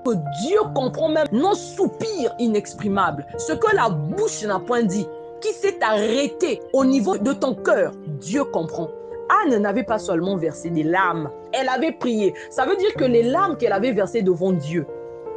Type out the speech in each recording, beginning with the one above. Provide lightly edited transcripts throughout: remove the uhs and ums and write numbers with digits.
que Dieu comprend même nos soupirs inexprimables, ce que la bouche n'a point dit, qui s'est arrêté au niveau de ton cœur, Dieu comprend. Anne n'avait pas seulement versé des larmes, elle avait prié. Ça veut dire que les larmes qu'elle avait versées devant Dieu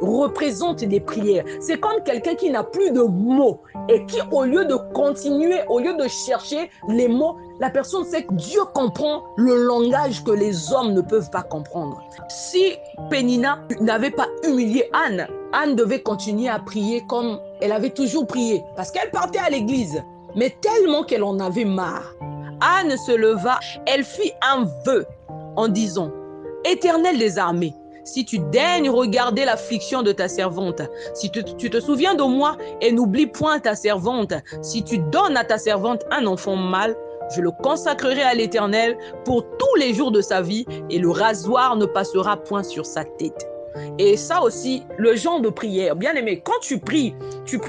représentent des prières. C'est comme quelqu'un qui n'a plus de mots et qui, au lieu de continuer, au lieu de chercher les mots, la personne sait que Dieu comprend le langage que les hommes ne peuvent pas comprendre. Si Pénina n'avait pas humilié Anne, Anne devait continuer à prier comme elle avait toujours prié, parce qu'elle partait à l'église. Mais tellement qu'elle en avait marre, Anne se leva, elle fit un vœu en disant « Éternel des armées, si tu daignes regarder l'affliction de ta servante, si tu te souviens de moi et n'oublie point ta servante, si tu donnes à ta servante un enfant mâle, je le consacrerai à l'Éternel pour tous les jours de sa vie et le rasoir ne passera point sur sa tête. » Et ça aussi, le genre de prière, bien aimé, quand tu pries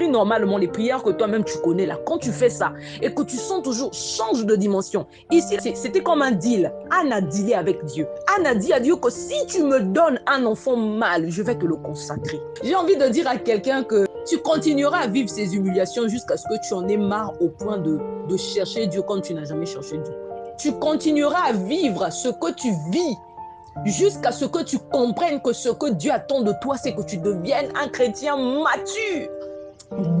normalement les prières que toi-même tu connais là, quand tu fais ça et que tu sens toujours, change de dimension. Ici, c'était comme un deal. Anne a dealé avec Dieu. Anne a dit à Dieu que si tu me donnes un enfant mâle, je vais te le consacrer. J'ai envie de dire à quelqu'un que tu continueras à vivre ces humiliations jusqu'à ce que tu en aies marre au point de chercher Dieu comme tu n'as jamais cherché Dieu. Tu continueras à vivre ce que tu vis jusqu'à ce que tu comprennes que ce que Dieu attend de toi, c'est que tu deviennes un chrétien mature.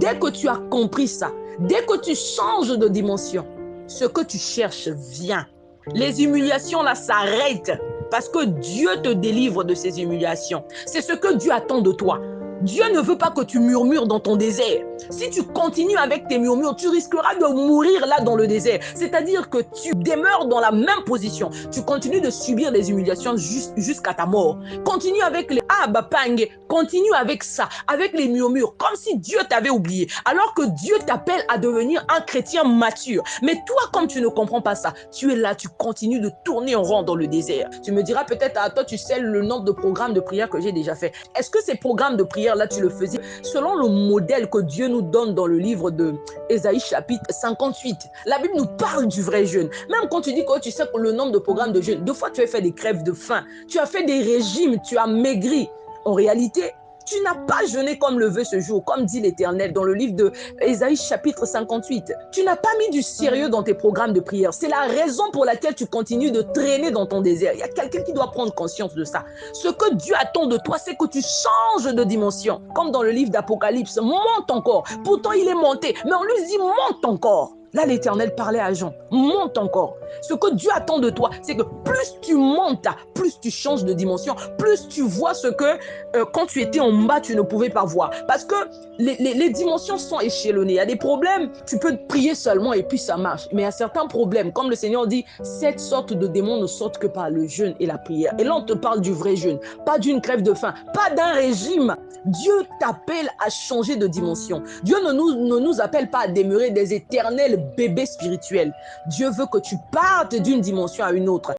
Dès que tu as compris ça, dès que tu changes de dimension, ce que tu cherches vient. Les humiliations là s'arrêtent parce que Dieu te délivre de ces humiliations. C'est ce que Dieu attend de toi. Dieu ne veut pas que tu murmures dans ton désert. Si tu continues avec tes murmures, tu risqueras de mourir là dans le désert. C'est-à-dire que tu demeures dans la même position. Tu continues de subir les humiliations jusqu'à ta mort. Continue avec les abapang, continue avec ça, avec les murmures, comme si Dieu t'avait oublié. Alors que Dieu t'appelle à devenir un chrétien mature. Mais toi, comme tu ne comprends pas ça, tu es là, tu continues de tourner en rond dans le désert. Tu me diras peut-être à toi, tu sais le nombre de programmes de prière que j'ai déjà fait. Est-ce que ces programmes de prière là, tu le faisais selon le modèle que Dieu nous donne dans le livre de Ésaïe chapitre 58. La Bible nous parle du vrai jeûne. Même quand tu dis que tu sais le nombre de programmes de jeûne, deux fois tu as fait des crèves de faim, tu as fait des régimes, tu as maigri. En réalité, tu n'as pas jeûné comme le veut ce jour, comme dit l'Éternel dans le livre de Ésaïe chapitre 58. Tu n'as pas mis du sérieux dans tes programmes de prière. C'est la raison pour laquelle tu continues de traîner dans ton désert. Il y a quelqu'un qui doit prendre conscience de ça. Ce que Dieu attend de toi, c'est que tu changes de dimension. Comme dans le livre d'Apocalypse, monte encore. Pourtant, il est monté, mais on lui dit monte encore. Là, l'Éternel parlait à Jean, monte encore. Ce que Dieu attend de toi, c'est que plus tu montes, plus tu changes de dimension, plus tu vois ce que quand tu étais en bas, tu ne pouvais pas voir. Parce que les dimensions sont échelonnées. Il y a des problèmes, tu peux prier seulement et puis ça marche. Mais il y a certains problèmes, comme le Seigneur dit, cette sorte de démons ne sortent que par le jeûne et la prière. Et là, on te parle du vrai jeûne, pas d'une crève de faim, pas d'un régime. Dieu t'appelle à changer de dimension. Dieu ne nous appelle pas à demeurer des éternels bébés spirituels. Dieu veut que tu partes d'une dimension à une autre.